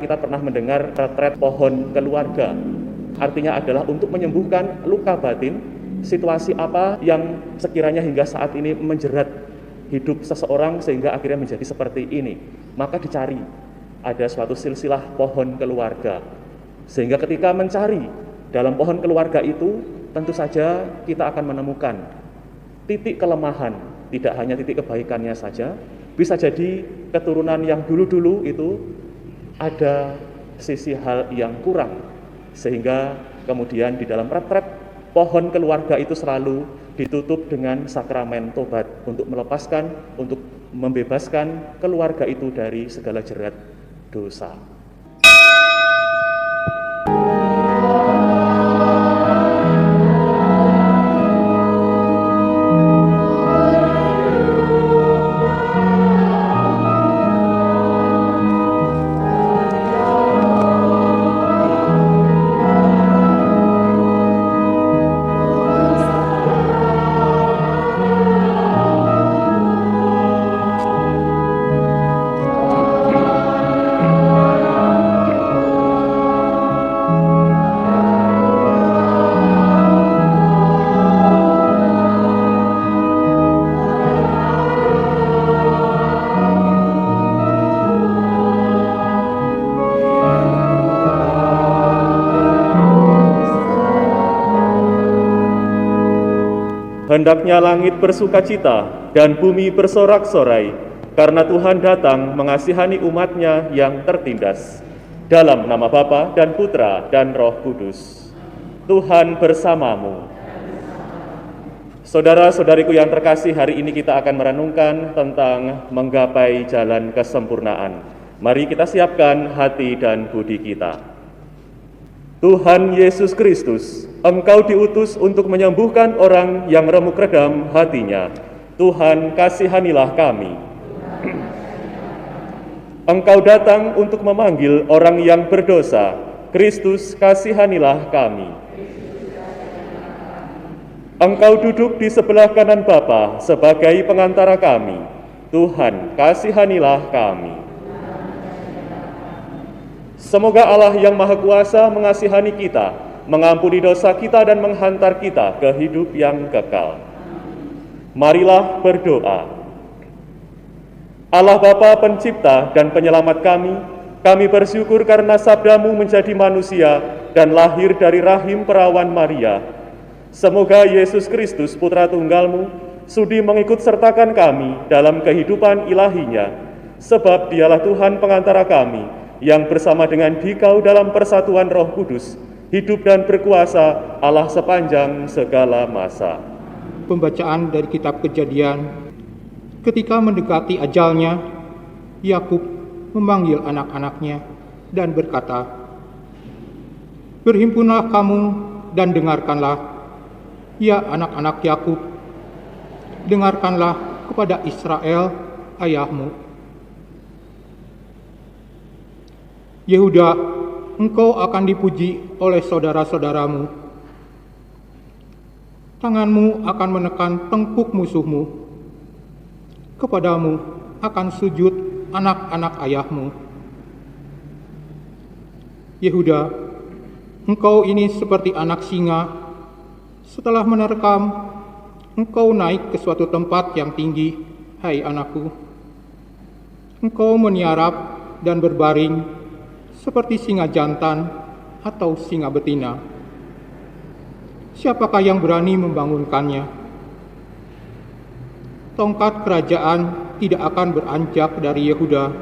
Kita pernah mendengar retret pohon keluarga. Artinya adalah untuk menyembuhkan luka batin, situasi apa yang sekiranya hingga saat ini menjerat hidup seseorang sehingga akhirnya menjadi seperti ini. Maka dicari, ada suatu silsilah pohon keluarga. Sehingga ketika mencari dalam pohon keluarga itu, tentu saja kita akan menemukan titik kelemahan, tidak hanya titik kebaikannya saja, bisa jadi keturunan yang dulu-dulu itu ada sisi hal yang kurang, sehingga kemudian di dalam retret pohon keluarga itu selalu ditutup dengan sakramen tobat untuk melepaskan, untuk membebaskan keluarga itu dari segala jerat dosa. Hendaknya langit bersukacita dan bumi bersorak-sorai, karena Tuhan datang mengasihani umat-Nya yang tertindas. Dalam nama Bapa dan Putra dan Roh Kudus. Tuhan bersamamu. Saudara-saudariku yang terkasih, hari ini kita akan merenungkan tentang menggapai jalan kesempurnaan. Mari kita siapkan hati dan budi kita. Tuhan Yesus Kristus, Engkau diutus untuk menyembuhkan orang yang remuk redam hatinya. Tuhan, kasihanilah kami. Engkau datang untuk memanggil orang yang berdosa. Kristus, kasihanilah kami. Engkau duduk di sebelah kanan Bapa sebagai pengantara kami. Tuhan, kasihanilah kami. Semoga Allah yang Maha Kuasa mengasihani kita, mengampuni dosa kita dan menghantar kita ke hidup yang kekal. Marilah berdoa. Allah Bapa Pencipta dan Penyelamat kami bersyukur karena sabda-Mu menjadi manusia dan lahir dari rahim perawan Maria. Semoga Yesus Kristus, Putra Tunggal-Mu, sudi mengikut sertakan kami dalam kehidupan ilahinya, sebab Dialah Tuhan pengantara kami, yang bersama dengan Dikau dalam persatuan Roh Kudus, hidup dan berkuasa Allah sepanjang segala masa. Pembacaan dari kitab Kejadian. Ketika mendekati ajalnya, Yakub memanggil anak-anaknya dan berkata, "Berhimpunlah kamu dan dengarkanlah, ya anak-anak Yakub, dengarkanlah kepada Israel ayahmu. Yehuda, engkau akan dipuji oleh saudara-saudaramu. Tanganmu akan menekan tengkuk musuhmu. Kepadamu akan sujud anak-anak ayahmu. Yehuda, engkau ini seperti anak singa. Setelah menerkam, engkau naik ke suatu tempat yang tinggi, hai anakku. Engkau meniarap dan berbaring seperti singa jantan atau singa betina. Siapakah yang berani membangunkannya? Tongkat kerajaan tidak akan beranjak dari Yehuda,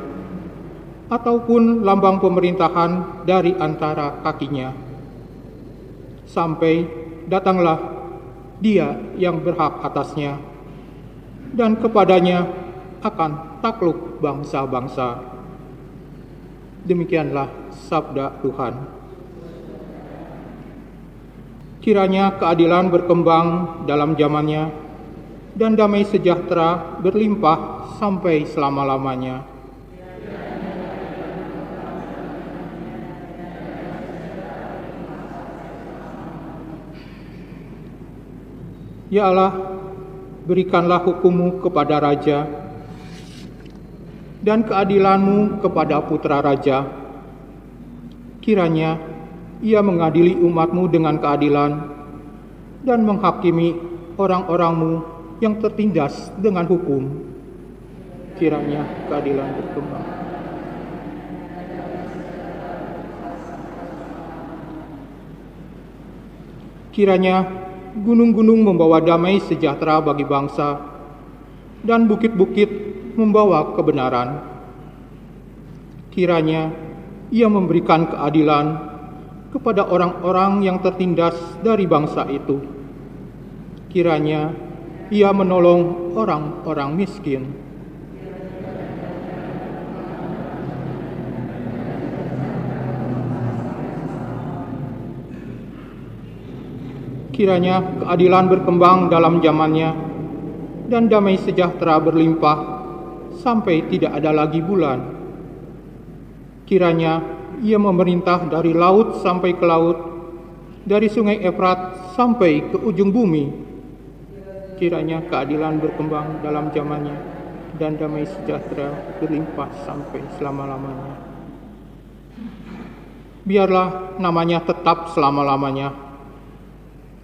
ataupun lambang pemerintahan dari antara kakinya, sampai datanglah Dia yang berhak atasnya, dan kepadanya akan takluk bangsa-bangsa." Demikianlah sabda Tuhan. Kiranya keadilan berkembang dalam zamannya, dan damai sejahtera berlimpah sampai selama-lamanya. Ya Allah, berikanlah hukum-Mu kepada raja, dan keadilan-Mu kepada putra raja, Kiranya Ia mengadili umat-Mu dengan keadilan dan menghakimi orang-orang-Mu yang tertindas dengan hukum. Kiranya keadilan berkembang. Kiranya gunung-gunung membawa damai sejahtera bagi bangsa, dan bukit-bukit membawa kebenaran. Kiranya Ia memberikan keadilan kepada orang-orang yang tertindas dari bangsa itu. Kiranya Ia menolong orang-orang miskin. Kiranya keadilan berkembang dalam zamannya, dan damai sejahtera berlimpah sampai tidak ada lagi bulan. Kiranya Ia memerintah dari laut sampai ke laut, dari sungai Efrat sampai ke ujung bumi. Kiranya keadilan berkembang dalam zamannya, dan damai sejahtera berlimpah sampai selama-lamanya. Biarlah namanya tetap selama-lamanya.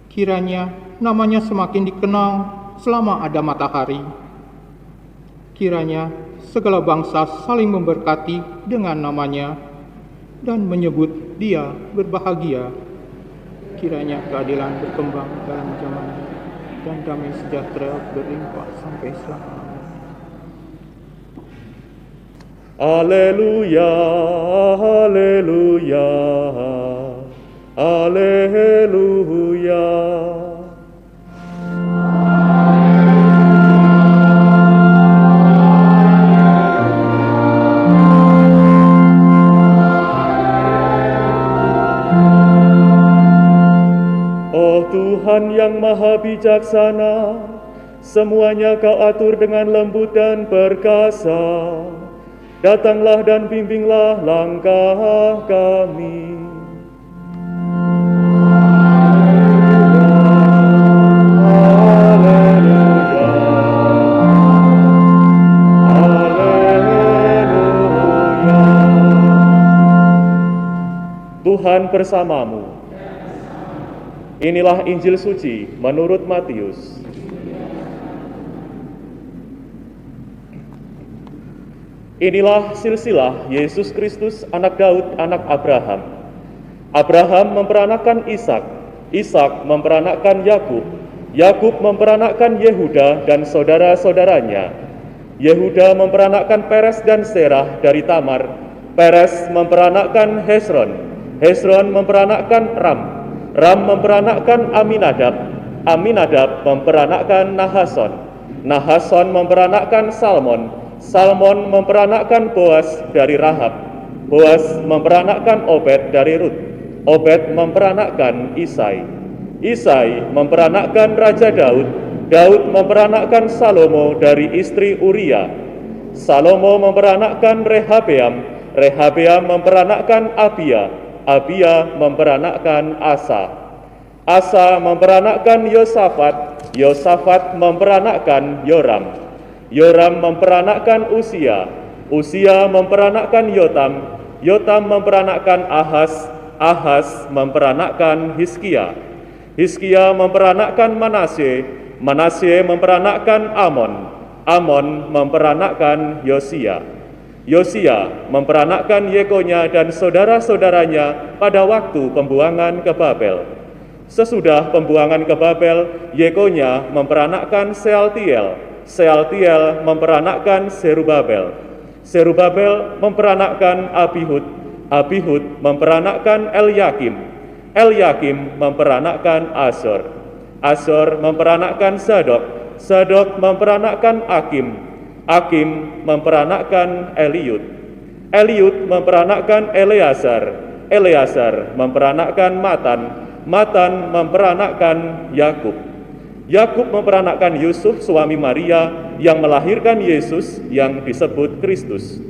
Kiranya namanya semakin dikenal selama ada matahari. Kiranya segala bangsa saling memberkati dengan namanya dan menyebut Dia berbahagia. Kiranya keadilan berkembang dalam zamannya, dan damai sejahtera berlimpah sampai selama-lamanya. Haleluya, haleluya, haleluya. Oh Tuhan yang maha bijaksana, semuanya Kau atur dengan lembut dan perkasa. Datanglah dan bimbinglah langkah kami. Tuhan bersamamu. Inilah Injil suci menurut Matius. Inilah silsilah Yesus Kristus, anak Daud, anak Abraham. Abraham memperanakkan Ishak, Ishak memperanakkan Yakub, Yakub memperanakkan Yehuda dan saudara-saudaranya. Yehuda memperanakkan Peres dan Serah dari Tamar. Peres memperanakkan Hesron, Hesron memperanakkan Ram, Ram memperanakkan Aminadab, Aminadab memperanakkan Nahason, Nahason memperanakkan Salmon, Salmon memperanakkan Boas dari Rahab, Boas memperanakkan Obed dari Rut, Obed memperanakkan Isai, Isai memperanakkan Raja Daud, Daud memperanakkan Salomo dari istri Uria, Salomo memperanakkan Rehabeam, Rehabeam memperanakkan Abia, Abia memperanakkan Asa, Asa memperanakkan Yosafat, Yosafat memperanakkan Yoram, Yoram memperanakkan Usia, Usia memperanakkan Yotam, Yotam memperanakkan Ahaz, Ahaz memperanakkan Hizkia, Hizkia memperanakkan Manasye, Manasye memperanakkan Amon, Amon memperanakkan Yosia, Yosia memperanakkan Yekonya dan saudara-saudaranya pada waktu pembuangan ke Babel. Sesudah pembuangan ke Babel, Yekonya memperanakkan Sealtiel, Sealtiel memperanakkan Serubabel, Serubabel memperanakkan Abihud, Abihud memperanakkan Elyakim, Elyakim memperanakkan Azor, Azor memperanakkan Zadok, Zadok memperanakkan Akim, Akim memperanakkan Eliud, Eliud memperanakkan Eleazar, Eleazar memperanakkan Matan, Matan memperanakkan Yakub, Yakub memperanakkan Yusuf suami Maria yang melahirkan Yesus yang disebut Kristus.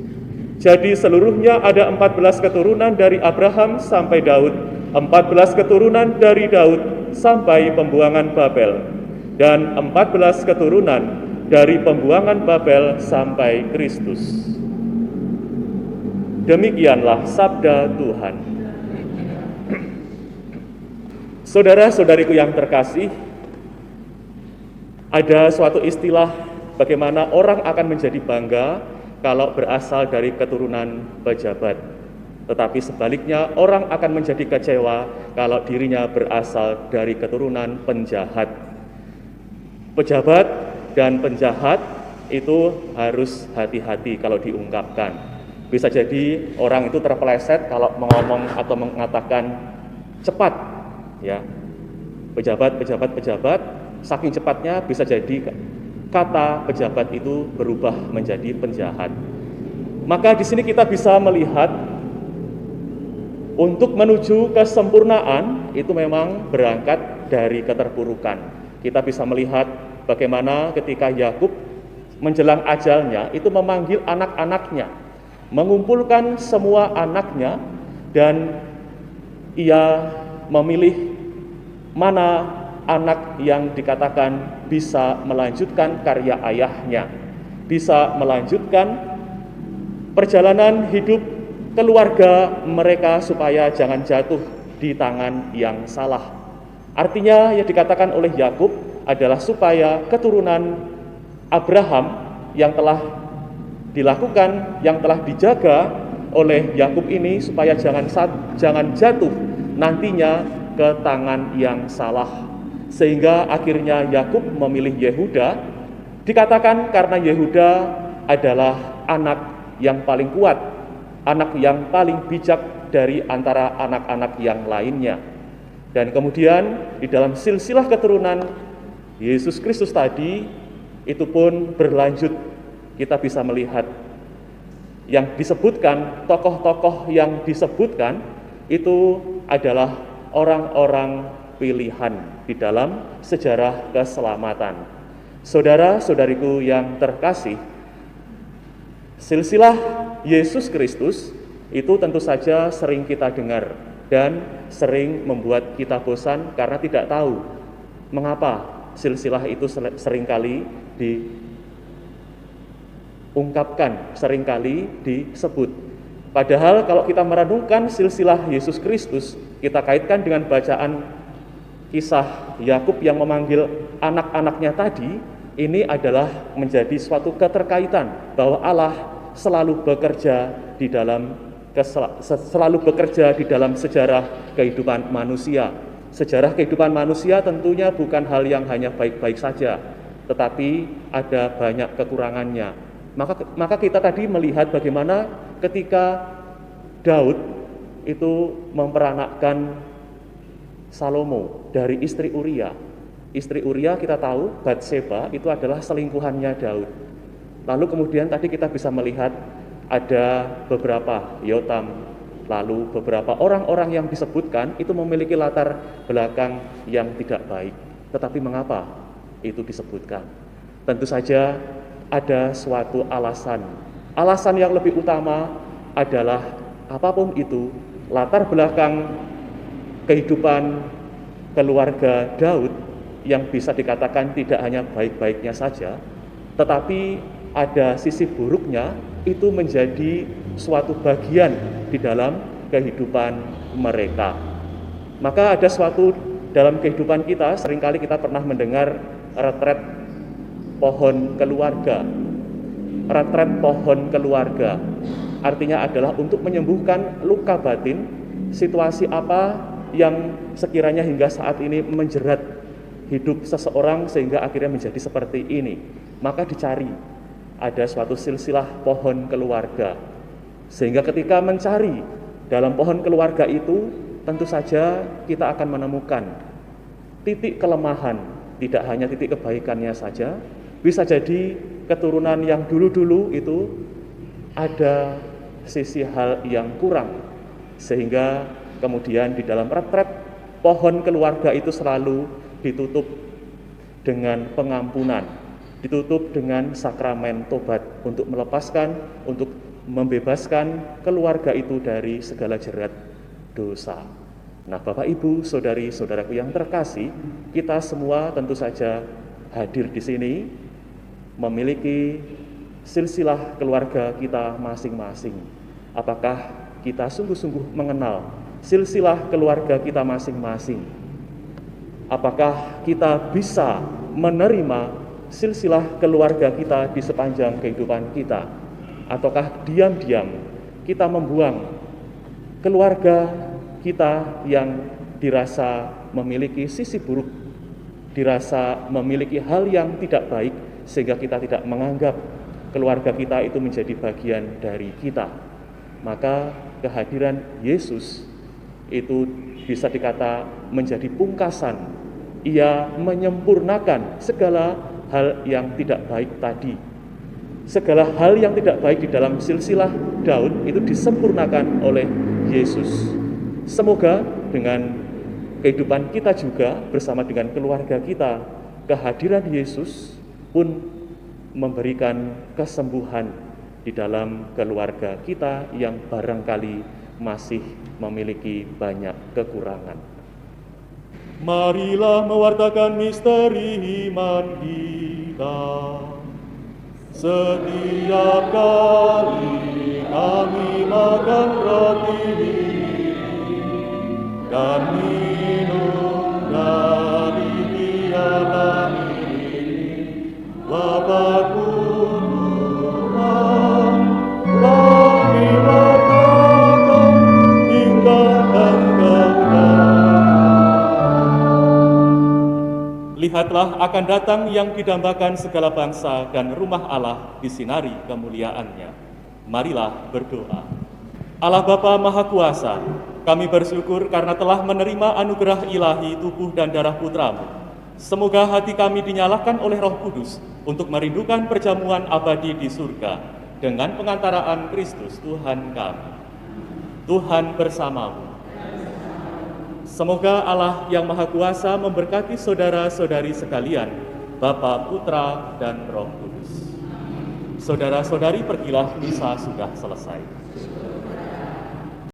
Jadi seluruhnya ada 14 keturunan dari Abraham sampai Daud, 14 keturunan dari Daud sampai pembuangan Babel, dan 14 keturunan dari pembuangan Babel sampai Kristus. Demikianlah sabda Tuhan. Saudara-saudariku yang terkasih, ada suatu istilah bagaimana orang akan menjadi bangga kalau berasal dari keturunan pejabat. Tetapi sebaliknya orang akan menjadi kecewa kalau dirinya berasal dari keturunan penjahat. Pejabat dan penjahat itu harus hati-hati kalau diungkapkan. Bisa jadi orang itu terpeleset kalau mengomong atau mengatakan cepat, ya. Pejabat, saking cepatnya bisa jadi kata pejabat itu berubah menjadi penjahat. Maka di sini kita bisa melihat untuk menuju kesempurnaan itu memang berangkat dari keterpurukan. Kita bisa melihat bagaimana ketika Yakub menjelang ajalnya itu memanggil anak-anaknya, mengumpulkan semua anaknya, dan ia memilih mana anak yang dikatakan bisa melanjutkan karya ayahnya, bisa melanjutkan perjalanan hidup keluarga mereka supaya jangan jatuh di tangan yang salah. Artinya yang dikatakan oleh Yakub adalah supaya keturunan Abraham yang telah dilakukan, yang telah dijaga oleh Yakub ini supaya jangan jatuh nantinya ke tangan yang salah. Sehingga akhirnya Yakub memilih Yehuda, dikatakan karena Yehuda adalah anak yang paling kuat, anak yang paling bijak dari antara anak-anak yang lainnya. Dan kemudian di dalam silsilah keturunan Yesus Kristus tadi itu pun berlanjut, kita bisa melihat yang disebutkan, tokoh-tokoh yang disebutkan itu adalah orang-orang pilihan di dalam sejarah keselamatan. Saudara-saudariku yang terkasih, silsilah Yesus Kristus itu tentu saja sering kita dengar dan sering membuat kita bosan karena tidak tahu mengapa silsilah itu seringkali diungkapkan, seringkali disebut. Padahal kalau kita merenungkan silsilah Yesus Kristus, kita kaitkan dengan bacaan kisah Yakub yang memanggil anak-anaknya tadi, ini adalah menjadi suatu keterkaitan bahwa Allah selalu bekerja di dalam sejarah kehidupan manusia. Sejarah kehidupan manusia tentunya bukan hal yang hanya baik-baik saja, tetapi ada banyak kekurangannya. Maka kita tadi melihat bagaimana ketika Daud itu memperanakkan Salomo dari istri Uria. Istri Uria kita tahu Batseba itu adalah selingkuhannya Daud. Lalu kemudian tadi kita bisa melihat ada beberapa Yotam, lalu beberapa orang-orang yang disebutkan itu memiliki latar belakang yang tidak baik. Tetapi mengapa itu disebutkan? Tentu saja ada suatu alasan. Alasan yang lebih utama adalah apapun itu, latar belakang kehidupan keluarga Daud yang bisa dikatakan tidak hanya baik-baiknya saja, tetapi ada sisi buruknya, itu menjadi suatu bagian di dalam kehidupan mereka. Maka ada suatu dalam kehidupan kita, seringkali kita pernah mendengar retret pohon keluarga. Retret pohon keluarga artinya adalah untuk menyembuhkan luka batin, situasi apa yang sekiranya hingga saat ini menjerat hidup seseorang sehingga akhirnya menjadi seperti ini. Maka dicari ada suatu silsilah pohon keluarga, sehingga ketika mencari dalam pohon keluarga itu tentu saja kita akan menemukan titik kelemahan, tidak hanya titik kebaikannya saja. Bisa jadi keturunan yang dulu-dulu itu ada sisi hal yang kurang, sehingga kemudian di dalam retret pohon keluarga itu selalu ditutup dengan pengampunan, ditutup dengan sakramen tobat untuk melepaskan, untuk membebaskan keluarga itu dari segala jerat dosa. Nah, Bapak Ibu, saudari-saudaraku yang terkasih, kita semua tentu saja hadir di sini memiliki silsilah keluarga kita masing-masing. Apakah kita sungguh-sungguh mengenal silsilah keluarga kita masing-masing? Apakah kita bisa menerima silsilah keluarga kita di sepanjang kehidupan kita? Ataukah diam-diam kita membuang keluarga kita yang dirasa memiliki sisi buruk, dirasa memiliki hal yang tidak baik, sehingga kita tidak menganggap keluarga kita itu menjadi bagian dari kita? Maka kehadiran Yesus itu bisa dikata menjadi pungkasan. Ia menyempurnakan segala hal yang tidak baik tadi. Segala hal yang tidak baik di dalam silsilah Daud itu disempurnakan oleh Yesus. Semoga dengan kehidupan kita juga bersama dengan keluarga kita, kehadiran Yesus pun memberikan kesembuhan di dalam keluarga kita yang barangkali masih memiliki banyak kekurangan. Marilah mewartakan misteri iman kita. Setiap kali kami makan roti dan minum dari piala ini, Bapa-Ku Tuhan, kami wartakan hingga Engkau datang. Lihatlah akan datang yang didambakan segala bangsa dan rumah Allah disinari kemuliaannya. Marilah berdoa. Allah Bapa Maha Kuasa, kami bersyukur karena telah menerima anugerah ilahi tubuh dan darah Putra-Mu. Semoga hati kami dinyalakan oleh Roh Kudus untuk merindukan perjamuan abadi di surga dengan pengantaraan Kristus Tuhan kami. Tuhan bersamamu. Semoga Allah yang Maha Kuasa memberkati saudara-saudari sekalian, Bapa, Putra, dan Roh Kudus. Saudara-saudari, pergilah, misa sudah selesai.